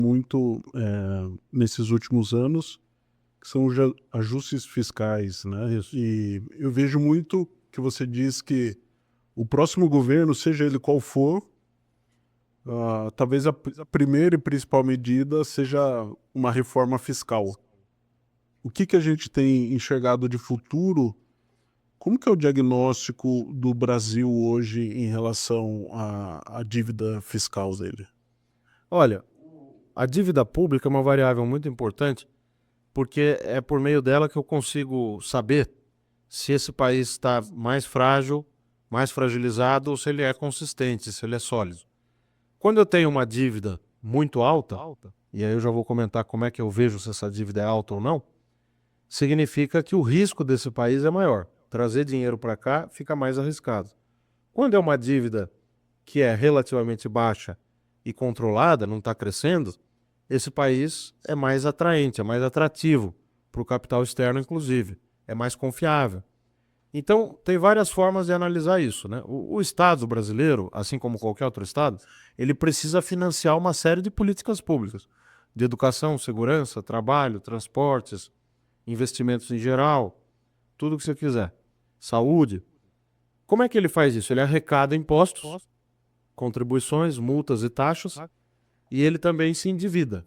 muito, nesses últimos anos, que são os ajustes fiscais, né? E eu vejo muito que você diz que o próximo governo, seja ele qual for, talvez a primeira e principal medida seja uma reforma fiscal. O que a gente tem enxergado de futuro? Como que é o diagnóstico do Brasil hoje em relação à dívida fiscal dele? Olha, a dívida pública é uma variável muito importante, porque é por meio dela que eu consigo saber se esse país está mais frágil, mais fragilizado ou se ele é consistente, se ele é sólido. Quando eu tenho uma dívida muito alta, e aí eu já vou comentar como é que eu vejo se essa dívida é alta ou não, significa que o risco desse país é maior. Trazer dinheiro para cá fica mais arriscado. Quando é uma dívida que é relativamente baixa e controlada, não está crescendo, esse país é mais atraente, é mais atrativo para o capital externo, inclusive. É mais confiável. Então, tem várias formas de analisar isso, né? O Estado brasileiro, assim como qualquer outro Estado, ele precisa financiar uma série de políticas públicas, de educação, segurança, trabalho, transportes, investimentos em geral, tudo que você quiser. Saúde. Como é que ele faz isso? Ele arrecada impostos, contribuições, multas e taxas, e ele também se endivida.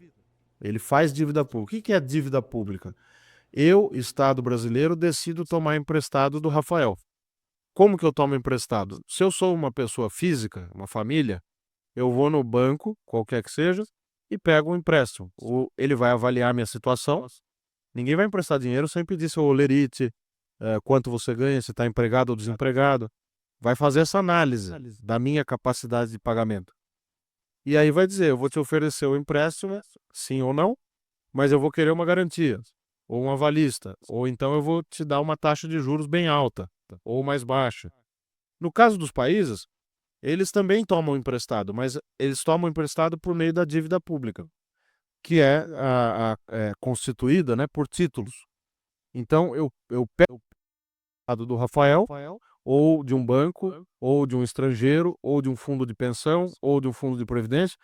Ele faz dívida pública. O que é dívida pública? Eu, Estado brasileiro, decido tomar emprestado do Rafael. Como que eu tomo emprestado? Se eu sou uma pessoa física, uma família, eu vou no banco, qualquer que seja, e pego um empréstimo. Ele vai avaliar minha situação. Ninguém vai emprestar dinheiro sem pedir seu olerite, quanto você ganha, se está empregado ou desempregado. Vai fazer essa análise da minha capacidade de pagamento. E aí vai dizer, eu vou te oferecer o empréstimo, sim ou não, mas eu vou querer uma garantia, ou um avalista, ou então eu vou te dar uma taxa de juros bem alta, ou mais baixa. No caso dos países, eles também tomam emprestado, mas eles tomam emprestado por meio da dívida pública, que é constituída, né, por títulos. Então eu pego o do Rafael, ou de um banco, ou de um estrangeiro, ou de um fundo de pensão, ou de um fundo de previdência.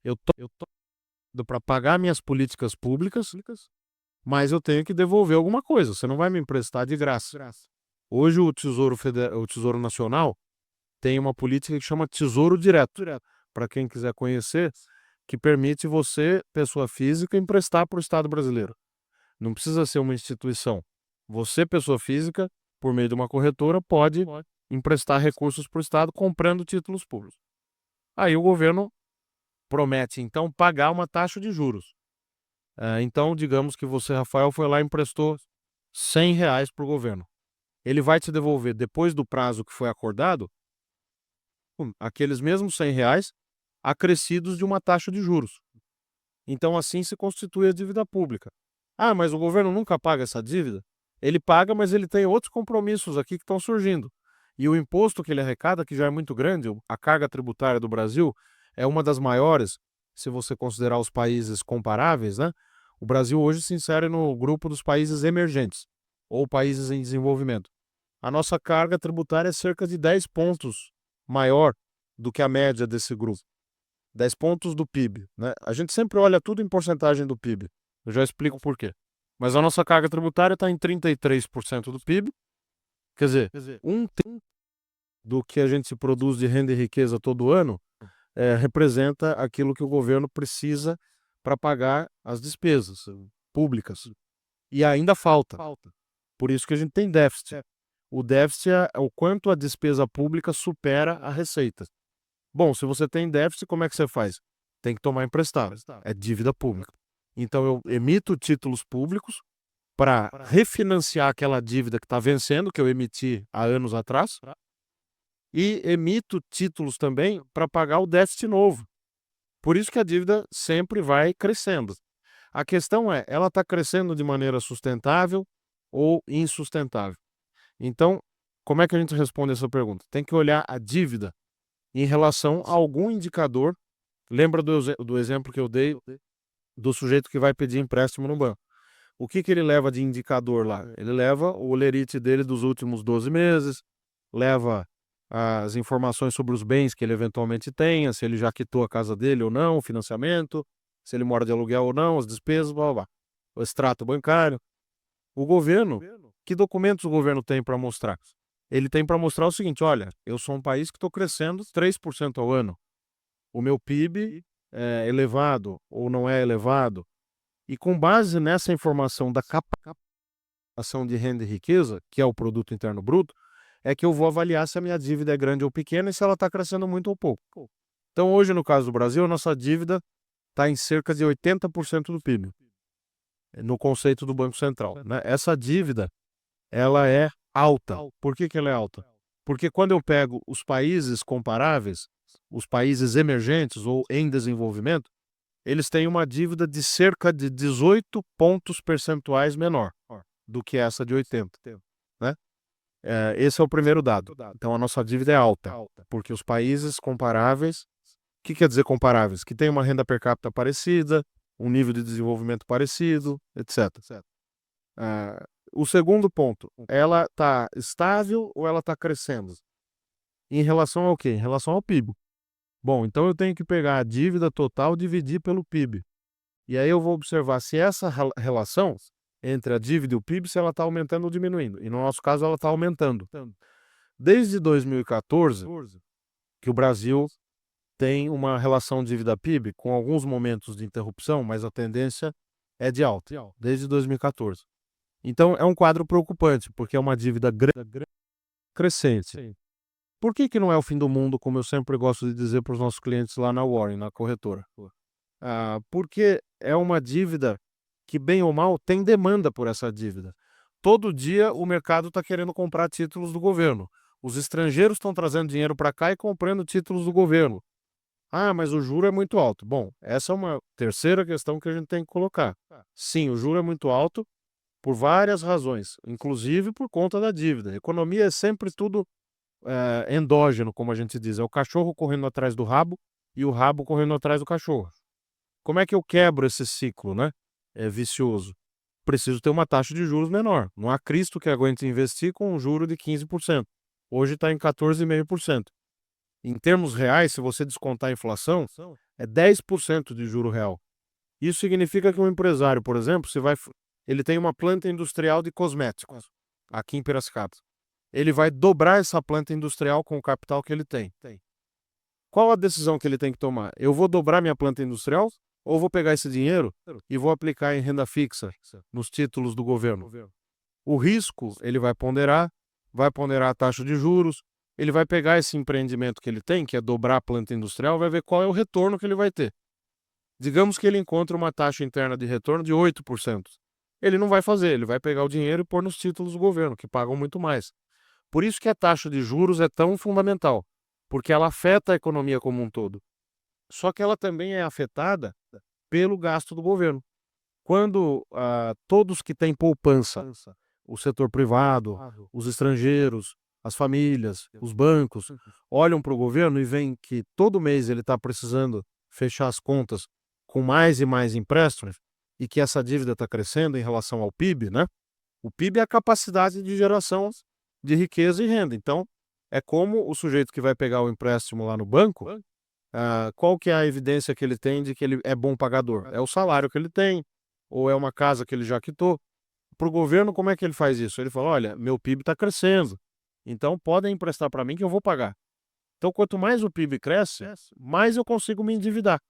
Eu tomo para pagar minhas políticas públicas, mas eu tenho que devolver alguma coisa. Você não vai me emprestar de graça. Hoje o Tesouro Nacional tem uma política que chama Tesouro Direto, para quem quiser conhecer, que permite você, pessoa física, emprestar para o Estado brasileiro. Não precisa ser uma instituição. Você, pessoa física, por meio de uma corretora, pode emprestar recursos para o Estado comprando títulos públicos. Aí o governo promete, então, pagar uma taxa de juros. Então, digamos que você, Rafael, foi lá e emprestou R$ 100 para o governo. Ele vai te devolver, depois do prazo que foi acordado, aqueles mesmos R$ 100 acrescidos de uma taxa de juros. Então, assim se constitui a dívida pública. Ah, mas o governo nunca paga essa dívida? Ele paga, mas ele tem outros compromissos aqui que estão surgindo. E o imposto que ele arrecada, que já é muito grande, a carga tributária do Brasil é uma das maiores, se você considerar os países comparáveis, né? O Brasil hoje se insere no grupo dos países emergentes, ou países em desenvolvimento. A nossa carga tributária é cerca de 10 pontos maior do que a média desse grupo. 10 pontos do PIB, né? A gente sempre olha tudo em porcentagem do PIB. Eu já explico por quê. Mas a nossa carga tributária está em 33% do PIB. Quer dizer, um terço do que a gente produz de renda e riqueza todo ano representa aquilo que o governo precisa para pagar as despesas públicas. E ainda falta. Por isso que a gente tem déficit. O déficit é o quanto a despesa pública supera a receita. Bom, se você tem déficit, como é que você faz? Tem que tomar emprestado. É dívida pública. Então eu emito títulos públicos para refinanciar aquela dívida que está vencendo, que eu emiti há anos atrás, e emito títulos também para pagar o déficit novo. Por isso que a dívida sempre vai crescendo. A questão é, ela está crescendo de maneira sustentável ou insustentável? Então, como é que a gente responde essa pergunta? Tem que olhar a dívida em relação a algum indicador. Lembra do exemplo que eu dei do sujeito que vai pedir empréstimo no banco? O que ele leva de indicador lá? Ele leva o olerite dele dos últimos 12 meses, leva as informações sobre os bens que ele eventualmente tenha, se ele já quitou a casa dele ou não, o financiamento, se ele mora de aluguel ou não, as despesas, blá, blá, blá. O extrato bancário. O governo, que documentos o governo tem para mostrar? Ele tem para mostrar o seguinte: olha, eu sou um país que estou crescendo 3% ao ano. O meu PIB é elevado ou não é elevado. E com base nessa informação da captação de renda e riqueza, que é o produto interno bruto, é que eu vou avaliar se a minha dívida é grande ou pequena e se ela está crescendo muito ou pouco. Então, hoje, no caso do Brasil, a nossa dívida está em cerca de 80% do PIB, no conceito do Banco Central, né? Essa dívida, ela é alta. Por que ela é alta? Porque quando eu pego os países comparáveis, os países emergentes ou em desenvolvimento, eles têm uma dívida de cerca de 18 pontos percentuais menor do que essa de 80, né? Esse é o primeiro dado. Então, a nossa dívida é alta, porque os países comparáveis, o que quer dizer comparáveis? Que tem uma renda per capita parecida, um nível de desenvolvimento parecido, etc. O segundo ponto, ela está estável ou ela está crescendo? Em relação ao quê? Em relação ao PIB. Bom, então eu tenho que pegar a dívida total e dividir pelo PIB. E aí eu vou observar se essa relação entre a dívida e o PIB, se ela está aumentando ou diminuindo. E no nosso caso, ela está aumentando. Desde 2014, que o Brasil tem uma relação dívida-PIB com alguns momentos de interrupção, mas a tendência é de alta, desde 2014. Então, é um quadro preocupante, porque é uma dívida crescente. Por que não é o fim do mundo, como eu sempre gosto de dizer para os nossos clientes lá na Warren, na corretora? Porque é uma dívida que, bem ou mal, tem demanda por essa dívida. Todo dia o mercado está querendo comprar títulos do governo. Os estrangeiros estão trazendo dinheiro para cá e comprando títulos do governo. Mas o juro é muito alto. Bom, essa é uma terceira questão que a gente tem que colocar. Sim, o juro é muito alto por várias razões, inclusive por conta da dívida. A economia é sempre tudo endógeno, como a gente diz. É o cachorro correndo atrás do rabo e o rabo correndo atrás do cachorro. Como é que eu quebro esse ciclo, né? É vicioso. Preciso ter uma taxa de juros menor. Não há Cristo que aguente investir com um juro de 15%. Hoje está em 14,5%. Em termos reais, se você descontar a inflação, é 10% de juro real. Isso significa que um empresário, por exemplo, ele tem uma planta industrial de cosméticos aqui em Piracicaba. Ele vai dobrar essa planta industrial com o capital que ele tem. Qual a decisão que ele tem que tomar? Eu vou dobrar minha planta industrial ou vou pegar esse dinheiro e vou aplicar em renda fixa nos títulos do governo? O risco ele vai ponderar a taxa de juros, ele vai pegar esse empreendimento que ele tem, que é dobrar a planta industrial, vai ver qual é o retorno que ele vai ter. Digamos que ele encontra uma taxa interna de retorno de 8%. Ele não vai fazer, ele vai pegar o dinheiro e pôr nos títulos do governo, que pagam muito mais. Por isso que a taxa de juros é tão fundamental, porque ela afeta a economia como um todo. Só que ela também é afetada pelo gasto do governo. Quando todos que têm poupança, o setor privado, os estrangeiros, as famílias, os bancos, olham para o governo e veem que todo mês ele está precisando fechar as contas com mais e mais empréstimos e que essa dívida está crescendo em relação ao PIB, né? O PIB é a capacidade de geração de riqueza e renda. Então, é como o sujeito que vai pegar o empréstimo lá no banco, qual que é a evidência que ele tem de que ele é bom pagador? É o salário que ele tem, ou é uma casa que ele já quitou. Para o governo, como é que ele faz isso? Ele fala, olha, meu PIB está crescendo, então podem emprestar para mim que eu vou pagar. Então, quanto mais o PIB cresce, mais eu consigo me endividar,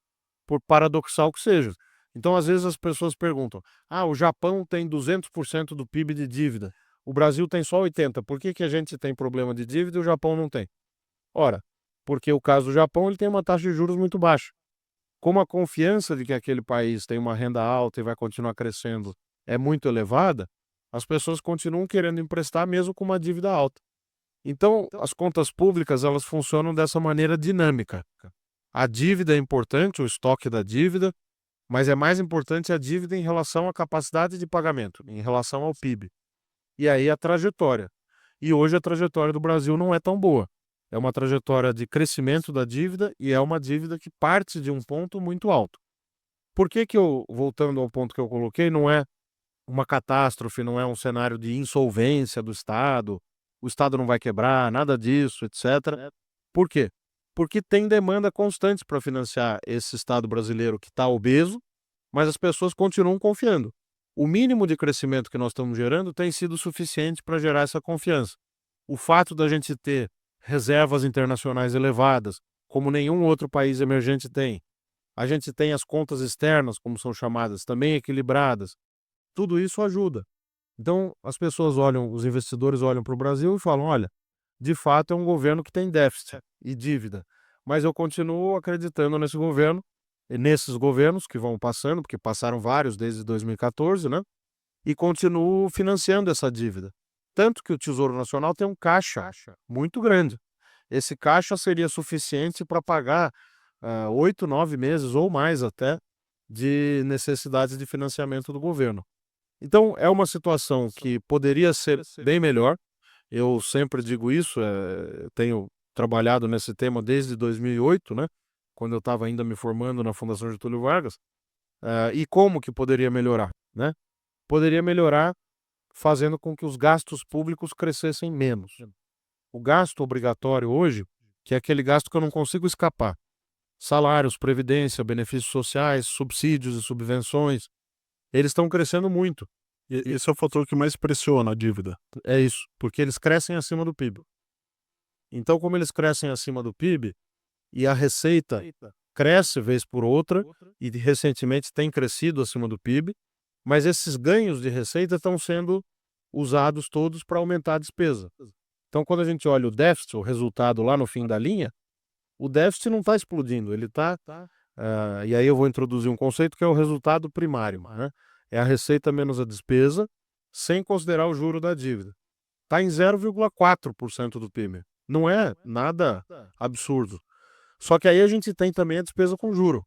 por paradoxal que seja. Então, às vezes as pessoas perguntam, o Japão tem 200% do PIB de dívida, o Brasil tem só 80%, por que a gente tem problema de dívida e o Japão não tem? Ora, porque o caso do Japão ele tem uma taxa de juros muito baixa. Como a confiança de que aquele país tem uma renda alta e vai continuar crescendo é muito elevada, as pessoas continuam querendo emprestar mesmo com uma dívida alta. Então, as contas públicas elas funcionam dessa maneira dinâmica. A dívida é importante, o estoque da dívida, mas é mais importante a dívida em relação à capacidade de pagamento, em relação ao PIB. E aí a trajetória. E hoje a trajetória do Brasil não é tão boa. É uma trajetória de crescimento da dívida e é uma dívida que parte de um ponto muito alto. Por que voltando ao ponto que eu coloquei, não é uma catástrofe, não é um cenário de insolvência do Estado, o Estado não vai quebrar, nada disso, etc. Por quê? Porque tem demanda constante para financiar esse Estado brasileiro que está obeso, mas as pessoas continuam confiando. O mínimo de crescimento que nós estamos gerando tem sido suficiente para gerar essa confiança. O fato da gente ter reservas internacionais elevadas, como nenhum outro país emergente tem, a gente tem as contas externas, como são chamadas, também equilibradas, tudo isso ajuda. Então, as pessoas olham, os investidores olham para o Brasil e falam: olha, de fato é um governo que tem déficit e dívida, mas eu continuo acreditando nesse governo, e nesses governos que vão passando, porque passaram vários desde 2014, né? E continuo financiando essa dívida. Tanto que o Tesouro Nacional tem um caixa muito grande. Esse caixa seria suficiente para pagar 8, 9 meses ou mais até de necessidades de financiamento do governo. Então, é uma situação que poderia ser bem melhor. Eu sempre digo isso, eu tenho trabalhado nesse tema desde 2008, né? Quando eu estava ainda me formando na Fundação Getúlio Vargas. E como que poderia melhorar, né? Poderia melhorar fazendo com que os gastos públicos crescessem menos. O gasto obrigatório hoje, que é aquele gasto que eu não consigo escapar, salários, previdência, benefícios sociais, subsídios e subvenções, eles estão crescendo muito. Esse é o fator que mais pressiona a dívida. É isso, porque eles crescem acima do PIB. Então, como eles crescem acima do PIB e a receita cresce vez por outra, e recentemente tem crescido acima do PIB, mas esses ganhos de receita estão sendo usados todos para aumentar a despesa. Então, quando a gente olha o déficit, o resultado lá no fim da linha, o déficit não está explodindo, ele está. E aí eu vou introduzir um conceito que é o resultado primário, né? É a receita menos a despesa, sem considerar o juro da dívida. Está em 0,4% do PIB. Não é nada absurdo. Só que aí a gente tem também a despesa com juro.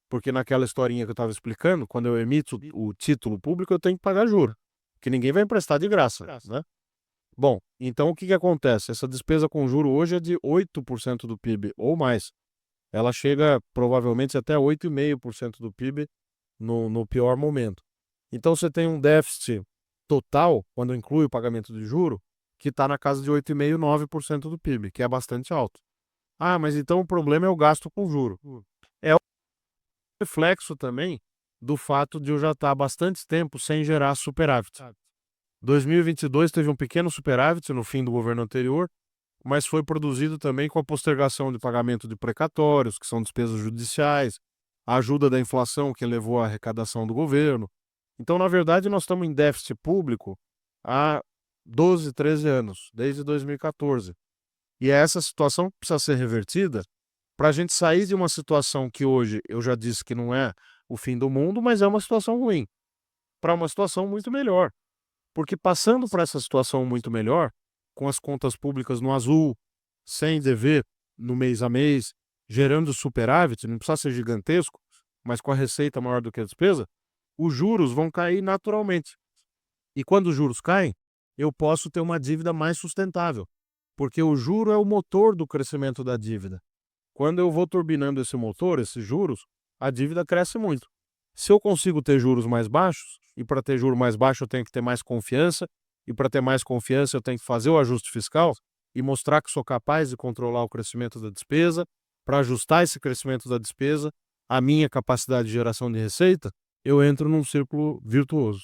Porque naquela historinha que eu estava explicando, quando eu emito o título público, eu tenho que pagar juro. Porque ninguém vai emprestar de graça, né? Bom, então o que que acontece? Essa despesa com juro hoje é de 8% do PIB ou mais. Ela chega provavelmente até 8,5% do PIB no pior momento. Então você tem um déficit total, quando inclui o pagamento de juro, que está na casa de 8,5%, 9% do PIB, que é bastante alto. Ah, mas então o problema é o gasto com juro. É um reflexo também do fato de eu já estar há bastante tempo sem gerar superávit. 2022 teve um pequeno superávit no fim do governo anterior, mas foi produzido também com a postergação de pagamento de precatórios, que são despesas judiciais, a ajuda da inflação que levou à arrecadação do governo. Então, na verdade, nós estamos em déficit público há 12, 13 anos, desde 2014. E é essa situação que precisa ser revertida para a gente sair de uma situação que hoje eu já disse que não é o fim do mundo, mas é uma situação ruim, para uma situação muito melhor. Porque passando por essa situação muito melhor, com as contas públicas no azul, sem dever no mês a mês, gerando superávit, não precisa ser gigantesco, mas com a receita maior do que a despesa, os juros vão cair naturalmente. E quando os juros caem, eu posso ter uma dívida mais sustentável, porque o juro é o motor do crescimento da dívida. Quando eu vou turbinando esse motor, esses juros, a dívida cresce muito. Se eu consigo ter juros mais baixos, e para ter juro mais baixo eu tenho que ter mais confiança, e para ter mais confiança eu tenho que fazer o ajuste fiscal e mostrar que sou capaz de controlar o crescimento da despesa, para ajustar esse crescimento da despesa à minha capacidade de geração de receita, eu entro num círculo virtuoso.